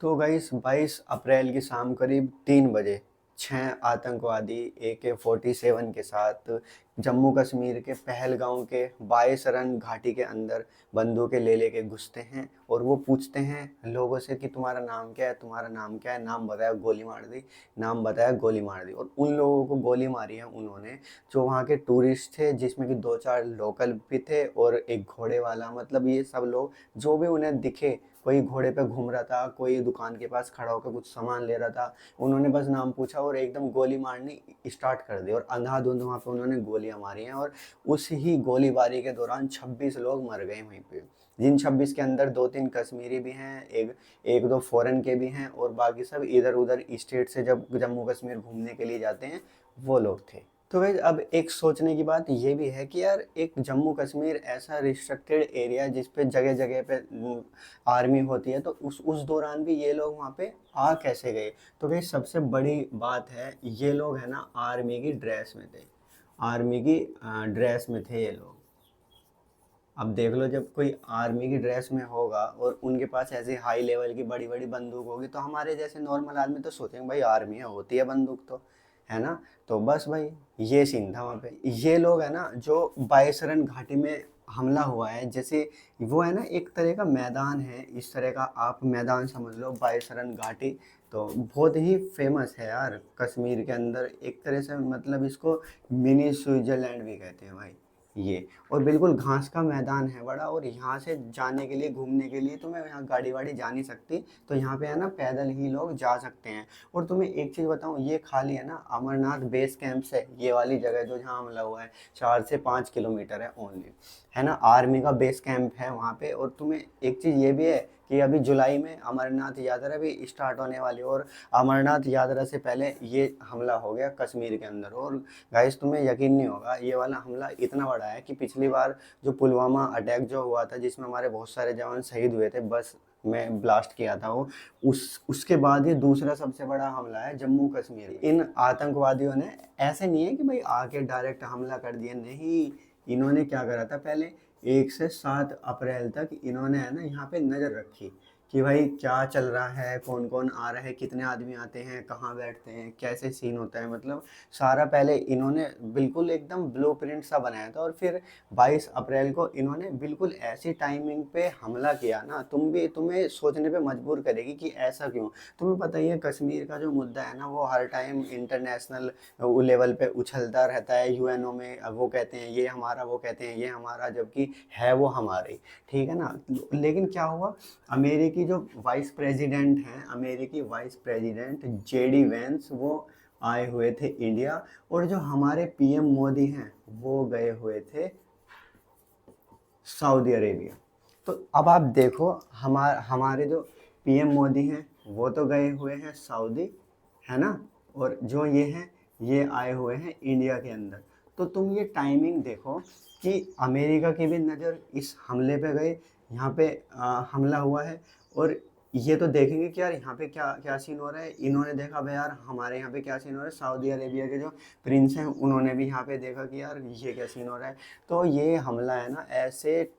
तो गाइस 22 अप्रैल की शाम करीब 3 बजे 6 आतंकवादी AK-47 के साथ जम्मू कश्मीर के पहलगांव के बाएसरन घाटी के अंदर बंदूकें ले लेके घुसते हैं और वो पूछते हैं लोगों से कि तुम्हारा नाम क्या है, तुम्हारा नाम क्या है। नाम बताया, गोली मार दी। नाम बताया, गोली मार दी। और उन लोगों को गोली मारी है उन्होंने जो वहाँ के टूरिस्ट थे, जिसमें कि 2-4 लोकल भी थे और एक घोड़े वाला। मतलब ये सब लोग जो भी उन्हें दिखे, कोई घोड़े पे घूम रहा था, कोई दुकान के पास खड़ा होकर कुछ सामान ले रहा था, उन्होंने बस नाम पूछा और एकदम गोली मारनी स्टार्ट कर दी। और अंधाधुंध वहाँ पे उन्होंने गोलियां मारी हैं और उस ही गोलीबारी के दौरान 26 लोग मर गए वहीं पे। जिन 26 के अंदर 2-3 कश्मीरी भी हैं, एक एक दो फॉरेन के भी हैं और बाकी सब इधर उधर स्टेट से जब जम्मू कश्मीर घूमने के लिए जाते हैं वो लोग थे। तो भाई अब एक सोचने की बात ये भी है कि यार एक जम्मू कश्मीर ऐसा रिस्ट्रिक्टेड एरिया है जिस पे जगह जगह पे आर्मी होती है, तो उस दौरान भी ये लोग वहाँ पे आ कैसे गए। तो भाई सबसे बड़ी बात है, ये लोग है ना आर्मी की ड्रेस में थे। आर्मी की ड्रेस में थे ये लोग। अब देख लो, जब कोई आर्मी की ड्रेस में होगा और उनके पास ऐसी हाई लेवल की बड़ी बड़ी बंदूक होगी, तो हमारे जैसे नॉर्मल आदमी तो सोचेंगे भाई आर्मी है, होती है बंदूक तो, है ना। तो बस भाई ये सीन था वहाँ पे। ये लोग है ना जो बाएसरन घाटी में हमला हुआ है, जैसे वो है ना एक तरह का मैदान है, इस तरह का आप मैदान समझ लो बाएसरन घाटी। तो बहुत ही फेमस है यार कश्मीर के अंदर, एक तरह से मतलब इसको मिनी स्विट्जरलैंड भी कहते हैं भाई ये। और बिल्कुल घास का मैदान है बड़ा, और यहाँ से जाने के लिए, घूमने के लिए तुम्हें यहाँ गाड़ी वाड़ी जा नहीं सकती, तो यहाँ पे है ना पैदल ही लोग जा सकते हैं। और तुम्हें एक चीज़ बताऊँ, ये खाली है ना अमरनाथ बेस कैंप से, ये वाली जगह जो जहाँ हमला हुआ है 4 से 5 किलोमीटर है ओनली, है ना। आर्मी का बेस कैंप है वहाँ पे। और तुम्हें एक चीज़ ये भी है कि अभी जुलाई में अमरनाथ यात्रा भी स्टार्ट होने वाली है, और अमरनाथ यात्रा से पहले ये हमला हो गया कश्मीर के अंदर। और गाइस तुम्हें यकीन नहीं होगा, ये वाला हमला इतना बड़ा है कि पिछली बार जो पुलवामा अटैक जो हुआ था, जिसमें हमारे बहुत सारे जवान शहीद हुए थे, बस में ब्लास्ट किया था वो, उसके बाद ये दूसरा सबसे बड़ा हमला है जम्मू कश्मीर में। इन आतंकवादियों ने, ऐसे नहीं है कि भाई आके डायरेक्ट हमला कर दिया, नहीं। इन्होंने क्या करा था पहले, 1 से 7 अप्रैल तक इन्होंने है ना यहाँ पे नज़र रखी कि भाई क्या चल रहा है, कौन कौन आ रहा है, कितने आदमी आते हैं, कहाँ बैठते हैं, कैसे सीन होता है। मतलब सारा पहले इन्होंने बिल्कुल एकदम ब्लूप्रिंट सा बनाया था। और फिर 22 अप्रैल को इन्होंने बिल्कुल ऐसी टाइमिंग पे हमला किया ना, तुम्हें सोचने पे मजबूर करेगी कि ऐसा क्यों। तुम्हें पता ही है कश्मीर का जो मुद्दा है ना, वो हर टाइम इंटरनेशनल लेवल पे उछलता रहता है। यूएनओ में वो कहते हैं ये हमारा, वो कहते हैं ये हमारा, जबकि है वो हमारी, ठीक है ना। लेकिन क्या हुआ, अमेरिकी जो वाइस प्रेसिडेंट हैं, अमेरिकी वाइस प्रेसिडेंट JD वेंस, वो आए हुए थे इंडिया। और जो हमारे PM मोदी हैं वो गए हुए थे सऊदी अरेबिया। तो अब आप देखो, हमारे जो PM मोदी हैं वो तो गए हुए हैं सऊदी, है ना। और जो ये हैं ये आए हुए हैं इंडिया के अंदर। तो तुम ये टाइमिंग देखो कि अमेरिका की भी नज़र इस हमले पे गई, यहाँ पे हमला हुआ है। और ये तो देखेंगे कि यार यहाँ पे क्या क्या सीन हो रहा है। इन्होंने देखा भाई यार हमारे यहाँ पे क्या सीन हो रहा है, सऊदी अरेबिया के जो प्रिंस हैं उन्होंने भी यहाँ पे देखा कि यार ये क्या सीन हो रहा है। तो ये हमला है ना ऐसे एक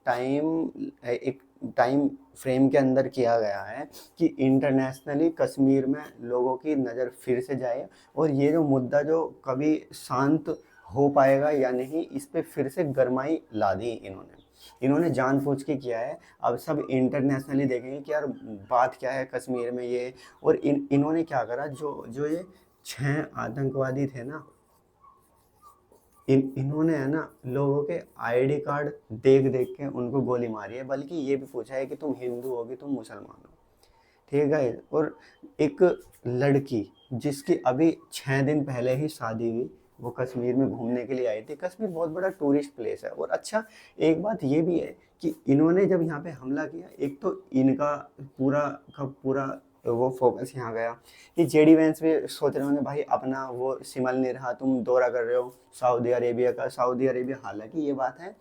टाइम फ्रेम के अंदर किया गया है कि इंटरनेशनली कश्मीर में लोगों की नज़र फिर से जाए, और ये जो मुद्दा जो कभी शांत हो पाएगा या नहीं, इस पे फिर से गरमाई ला दी इन्होंने। इन्होंने जानबूझ के किया है। अब सब इंटरनेशनली देखेंगे कि यार बात क्या है कश्मीर में ये। और इन्होंने क्या करा, जो जो ये 6 आतंकवादी थे ना, इन्होंने है ना लोगों के ID कार्ड देख देख के उनको गोली मारी है, बल्कि ये भी पूछा है कि तुम हिंदू हो कि तुम मुसलमान हो, ठीक है। और एक लड़की जिसकी अभी 6 दिन पहले ही शादी हुई, वो कश्मीर में घूमने के लिए आई थी। कश्मीर बहुत बड़ा टूरिस्ट प्लेस है। और अच्छा, एक बात ये भी है कि इन्होंने जब यहाँ पे हमला किया, एक तो इनका पूरा का पूरा वो फोकस यहाँ गया कि JD वेंस भी सोच रहे होंगे भाई अपना वो सिमल नहीं रहा, तुम दौरा कर रहे हो सऊदी अरेबिया का। सऊदी अरेबिया, हालांकि ये बात है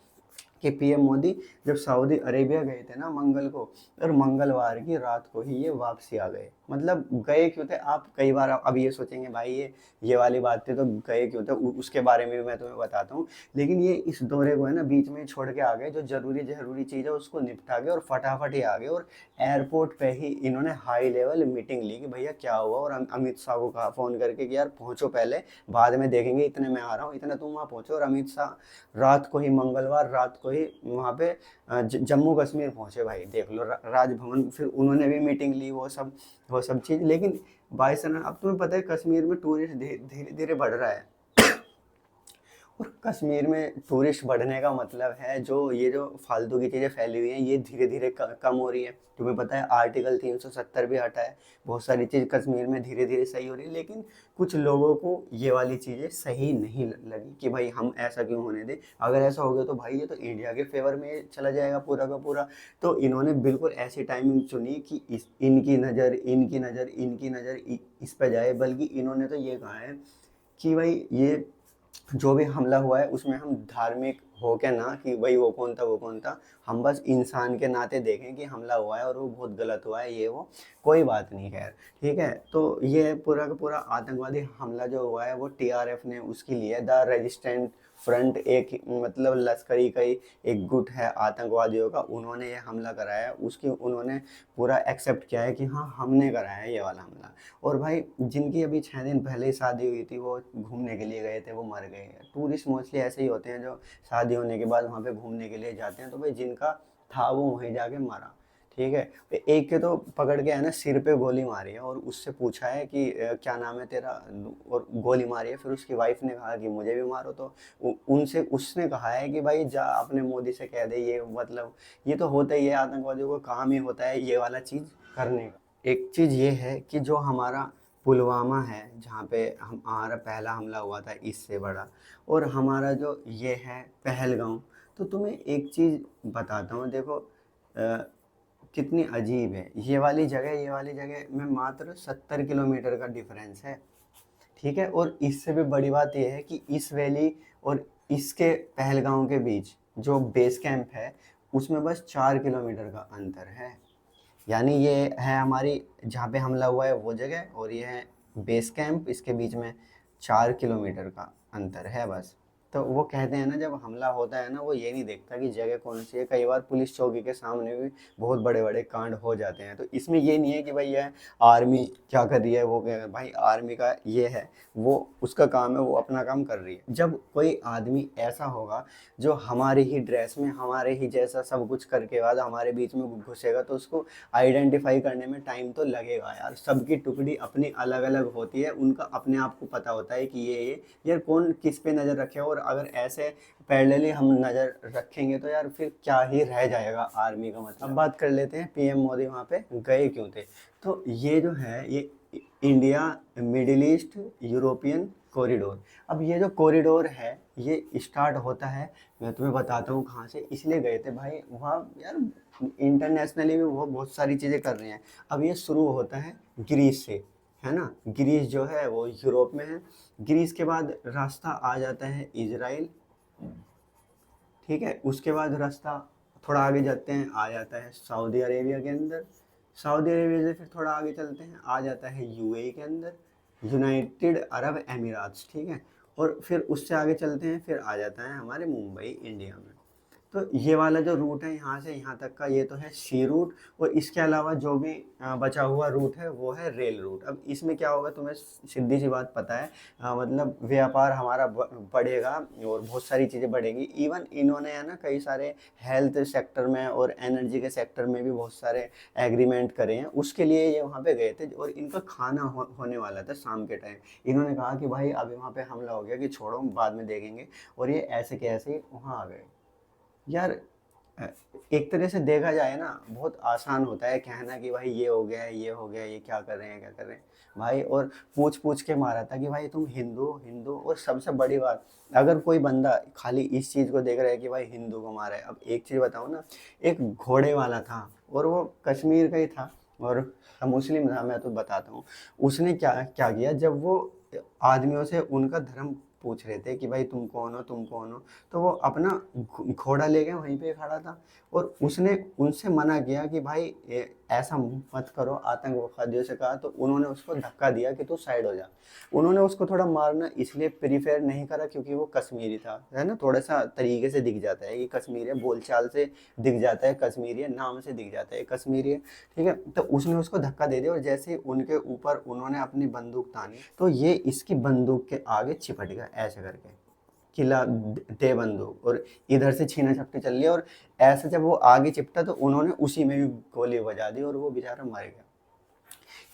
कि पीएम मोदी जब सऊदी अरेबिया गए थे ना मंगल को, और मंगलवार की रात को ही ये वापसी आ गए। मतलब गए क्यों थे आप, कई बार अब ये सोचेंगे भाई ये वाली बात थी तो गए क्यों थे, उसके बारे में भी मैं तुम्हें बताता हूँ। लेकिन ये इस दौरे को है ना बीच में छोड़ के आ गए, जो जरूरी जरूरी चीज़ है उसको निपटा के और फटाफट ही आ गए। और एयरपोर्ट पे ही इन्होंने हाई लेवल मीटिंग ली कि भैया क्या हुआ, और अमित शाह को कहा फ़ोन करके कि यार पहुँचो पहले, बाद में देखेंगे, इतने मैं आ रहा हूँ, इतने तुम वहाँ पहुँचो। और अमित शाह रात को ही, मंगलवार रात को ही वहाँ पे जम्मू कश्मीर पहुँचे भाई, देख लो राजभवन। फिर उन्होंने भी मीटिंग ली, वो सब चीज़। लेकिन बाईसन अब तुम्हें पता है कश्मीर में टूरिस्ट धीरे धीरे बढ़ रहा है। और कश्मीर में टूरिस्ट बढ़ने का मतलब है जो फालतू की चीज़ें फैली हुई हैं ये धीरे धीरे कम हो रही है। तुम्हें पता है आर्टिकल 370 भी हटा है, बहुत सारी चीज़ कश्मीर में धीरे धीरे सही हो रही है। लेकिन कुछ लोगों को ये वाली चीज़ें सही नहीं लगी कि भाई हम ऐसा क्यों होने दें। अगर ऐसा हो गया तो भाई ये तो इंडिया के फेवर में चला जाएगा पूरा का पूरा। तो इन्होंने बिल्कुल ऐसी टाइमिंग चुनी कि इनकी नज़र इस पे जाए। बल्कि इन्होंने तो ये कहा है कि भाई ये जो भी हमला हुआ है उसमें हम धार्मिक हो के ना कि भाई वो कौन था, हम बस इंसान के नाते देखें कि हमला हुआ है और वो बहुत गलत हुआ है, ये वो कोई बात नहीं। खैर ठीक है, तो ये पूरा का पूरा आतंकवादी हमला जो हुआ है वो टीआरएफ ने उसकी ली है, द रेजिस्टेंट फ्रंट, एक मतलब लश्करी का ही एक गुट है आतंकवादियों का, उन्होंने ये हमला कराया है। उसकी उन्होंने पूरा एक्सेप्ट किया है कि हाँ हमने कराया है ये वाला हमला। और भाई जिनकी अभी 6 दिन पहले ही शादी हुई थी, वो घूमने के लिए गए थे, वो मर गए। टूरिस्ट मोस्टली ऐसे ही होते हैं जो शादी होने के बाद वहाँ पे घूमने के लिए जाते हैं, तो भाई जिनका था वो वहीं जाके मरा। ठीक है, तो एक के तो पकड़ के है ना सिर पे गोली मारी है, और उससे पूछा है कि क्या नाम है तेरा, और गोली मारी है। फिर उसकी वाइफ ने कहा कि मुझे भी मारो, तो उनसे उसने कहा है कि भाई जा अपने मोदी से कह दे। ये मतलब ये तो होता ही है, आतंकवादियों को काम ही होता है ये वाला चीज़ करने का। एक चीज़ ये है कि जो हमारा पुलवामा है जहाँ पे हमारा पहला हमला हुआ था इससे बड़ा, और हमारा जो ये है पहलगाँव, तो तुम्हें एक चीज़ बताता हूँ। देखो कितनी अजीब है ये वाली जगह में मात्र 70 किलोमीटर का डिफरेंस है। ठीक है, और इससे भी बड़ी बात यह है कि इस वैली और इसके पहलगाँव के बीच जो बेस कैंप है उसमें बस 4 किलोमीटर का अंतर है। यानी ये है हमारी जहाँ पे हमला हुआ है वो जगह, और ये है बेस कैंप, इसके बीच में 4 किलोमीटर का अंतर है बस। तो वो कहते हैं ना जब हमला होता है ना वो ये नहीं देखता कि जगह कौन सी है। कई बार पुलिस चौकी के सामने भी बहुत बड़े बड़े कांड हो जाते हैं। तो इसमें ये नहीं है कि भाई ये आर्मी क्या कर रही है, वो क्या भाई आर्मी का ये है, वो उसका काम है, वो अपना काम कर रही है। जब कोई आदमी ऐसा होगा जो हमारी ही ड्रेस में हमारे ही जैसा सब कुछ करके बाद हमारे बीच में घुसेगा, तो उसको आइडेंटिफाई करने में टाइम तो लगेगा यार। सबकी टुकड़ी अपनी अलग अलग होती है, उनका अपने आप को पता होता है कि ये यार कौन किस पे नज़र रखे। और अगर ऐसे पैरेलली हम नज़र रखेंगे तो यार फिर क्या ही रह जाएगा आर्मी का मतलब। अब बात कर लेते हैं पीएम मोदी वहाँ पे गए क्यों थे। तो ये जो है ये India middle east European corridor, अब ये जो कॉरिडोर है ये स्टार्ट होता है, मैं तुम्हें बताता हूँ कहाँ से। इसलिए गए थे भाई वहाँ यार, इंटरनेशनली भी वो बहुत सारी चीज़ें कर रहे हैं। अब ये शुरू होता है ग्रीस से, है ना, ग्रीस जो है वो यूरोप में है। ग्रीस के बाद रास्ता आ जाता है इजराइल। ठीक है, उसके बाद रास्ता थोड़ा आगे जाते हैं आ जाता है सऊदी अरेबिया के अंदर। सऊदी अरेबिया से फिर थोड़ा आगे चलते हैं आ जाता है यूएई के अंदर, यूनाइटेड अरब एमिराट्स। ठीक है, और फिर उससे आगे चलते हैं फिर आ जाता है हमारे मुंबई इंडिया में। तो ये वाला जो रूट है यहाँ से यहाँ तक का ये तो है सी रूट। और इसके अलावा जो भी बचा हुआ रूट है वो है रेल रूट। अब इसमें क्या होगा तुम्हें सीधी सी बात पता है, मतलब व्यापार हमारा बढ़ेगा और बहुत सारी चीज़ें बढ़ेंगी। इवन इन्होंने है ना कई सारे हेल्थ सेक्टर में और एनर्जी के सेक्टर में भी बहुत सारे एग्रीमेंट करे हैं, उसके लिए ये वहाँ पे गए थे। और इनका खाना होने वाला था शाम के टाइम। इन्होंने कहा कि भाई अभी वहाँ पे हमला हो गया कि छोड़ो बाद में देखेंगे, और ये ऐसे के ऐसे ही वहाँ आ गए। यार अ, एक तरह से देखा जाए ना बहुत आसान होता है कहना कि भाई ये हो गया ये हो गया, ये क्या कर रहे हैं क्या कर रहे हैं भाई। और पूछ पूछ के मारा था कि भाई तुम हिंदू हो हिंदू। और सबसे बड़ी बात, अगर कोई बंदा खाली इस चीज़ को देख रहा है कि भाई हिंदू को मारा है, अब एक चीज़ बताऊँ ना, एक घोड़े वाला था और वो कश्मीर का ही था और मुस्लिम था, मैं तो बताता हूँ। उसने क्या क्या किया, जब वो आदमियों से उनका धर्म पूछ रहे थे कि भाई तुम कौन हो, तुम कौन हो। तो वो अपना घोड़ा लेके वहीं पे खड़ा था, और उसने उनसे मना किया कि भाई ऐसा मत करो, आतंकवादियों से कहा। तो उन्होंने उसको धक्का दिया कि तू साइड हो जा। उन्होंने उसको थोड़ा मारना इसलिए प्रीफेयर नहीं करा क्योंकि वो कश्मीरी था, है ना, थोड़ा सा तरीके से दिख जाता है कि कश्मीरी है, बोलचाल से दिख जाता है कश्मीरी है, नाम से दिख जाता है कश्मीरी है, ठीक है। तो उसने उसको धक्का दे दिया, और जैसे ही उनके ऊपर उन्होंने अपनी बंदूक तानी तो ये इसकी बंदूक के आगे चिपट गया ऐसे करके, किला दे बंदूक, और इधर से छीना झपटी चल रही है। और ऐसे जब वो आगे चिपटा तो उन्होंने उसी में भी गोली बजा दी और वो बेचारा मर गया।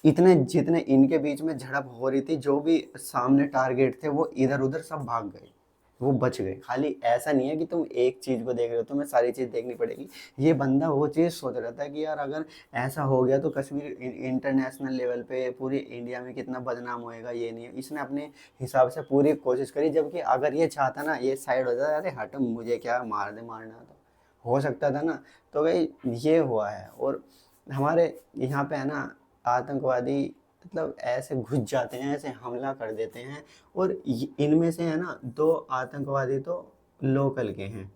इतने जितने इनके बीच में झड़प हो रही थी, जो भी सामने टारगेट थे वो इधर उधर सब भाग गए, वो बच गए। खाली ऐसा नहीं है कि तुम एक चीज को देख रहे हो, तुम्हें सारी चीज देखनी पड़ेगी। ये बंदा वो चीज सोच रहा था कि यार अगर ऐसा हो गया तो कश्मीर इंटरनेशनल लेवल पे पूरी इंडिया में कितना बदनाम होएगा, ये नहीं है। इसने अपने हिसाब से पूरी कोशिश करी, जबकि अगर ये चाहता ना ये साइड हो जाता, अरे हट मुझे क्या मार दे, मारना तो हो सकता था ना। तो भाई ये हुआ है। और हमारे यहाँ पे है ना आतंकवादी मतलब ऐसे घुस जाते हैं, ऐसे हमला कर देते हैं। और इनमें से है ना 2 आतंकवादी तो लोकल के हैं,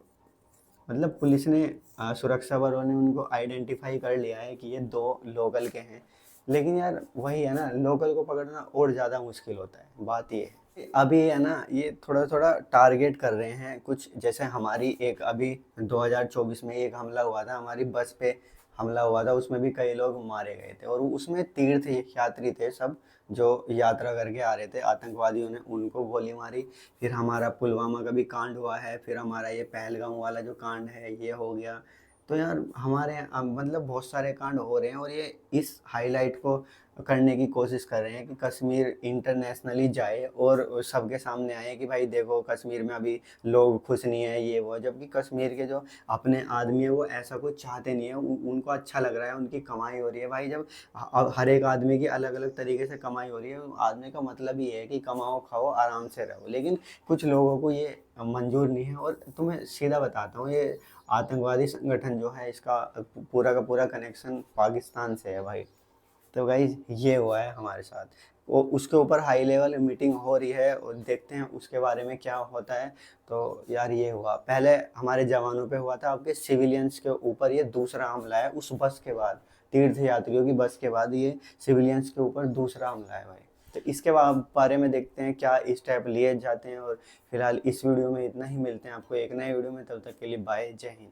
मतलब पुलिस ने सुरक्षा बलों ने उनको आइडेंटिफाई कर लिया है कि ये 2 लोकल के हैं। लेकिन यार वही है ना, लोकल को पकड़ना और ज़्यादा मुश्किल होता है, बात ये है। अभी है ना ये थोड़ा थोड़ा टारगेट कर रहे हैं कुछ, जैसे हमारी एक अभी 2024 में एक हमला हुआ था, हमारी बस पे हमला हुआ था, उसमें भी कई लोग मारे गए थे। और उसमें तीर्थ यात्री थे सब, जो यात्रा करके आ रहे थे, आतंकवादियों ने उनको गोली मारी। फिर हमारा पुलवामा का भी कांड हुआ है, फिर हमारा ये पहलगाम वाला जो कांड है ये हो गया। तो यार हमारे मतलब बहुत सारे कांड हो रहे हैं, और ये इस हाईलाइट को करने की कोशिश कर रहे हैं कि कश्मीर इंटरनेशनली जाए और सबके सामने आए कि भाई देखो कश्मीर में अभी लोग खुश नहीं है, ये वो। जबकि कश्मीर के जो अपने आदमी है वो ऐसा कुछ चाहते नहीं है, उनको अच्छा लग रहा है, उनकी कमाई हो रही है भाई। जब हर एक आदमी की अलग अलग तरीके से कमाई हो रही है, आदमी का मतलब ये है कि कमाओ खाओ आराम से रहो। लेकिन कुछ लोगों को ये मंजूर नहीं है। और तुम्हें सीधा बताता हूँ, ये आतंकवादी संगठन जो है इसका पूरा का पूरा कनेक्शन पाकिस्तान से है भाई। तो गाइज ये हुआ है हमारे साथ, वो उसके ऊपर हाई लेवल मीटिंग हो रही है, और देखते हैं उसके बारे में क्या होता है। तो यार ये हुआ, पहले हमारे जवानों पे हुआ था, आपके सिविलियंस के ऊपर ये दूसरा हमला है उस बस के बाद, तीर्थ यात्रियों की बस के बाद ये सिविलियंस के ऊपर दूसरा हमला है भाई। तो इसके बारे में देखते हैं क्या स्टेप लिए जाते हैं। और फिलहाल इस वीडियो में इतना ही, मिलते हैं आपको एक नए वीडियो में, तब तक के लिए बाय, जय हिंद।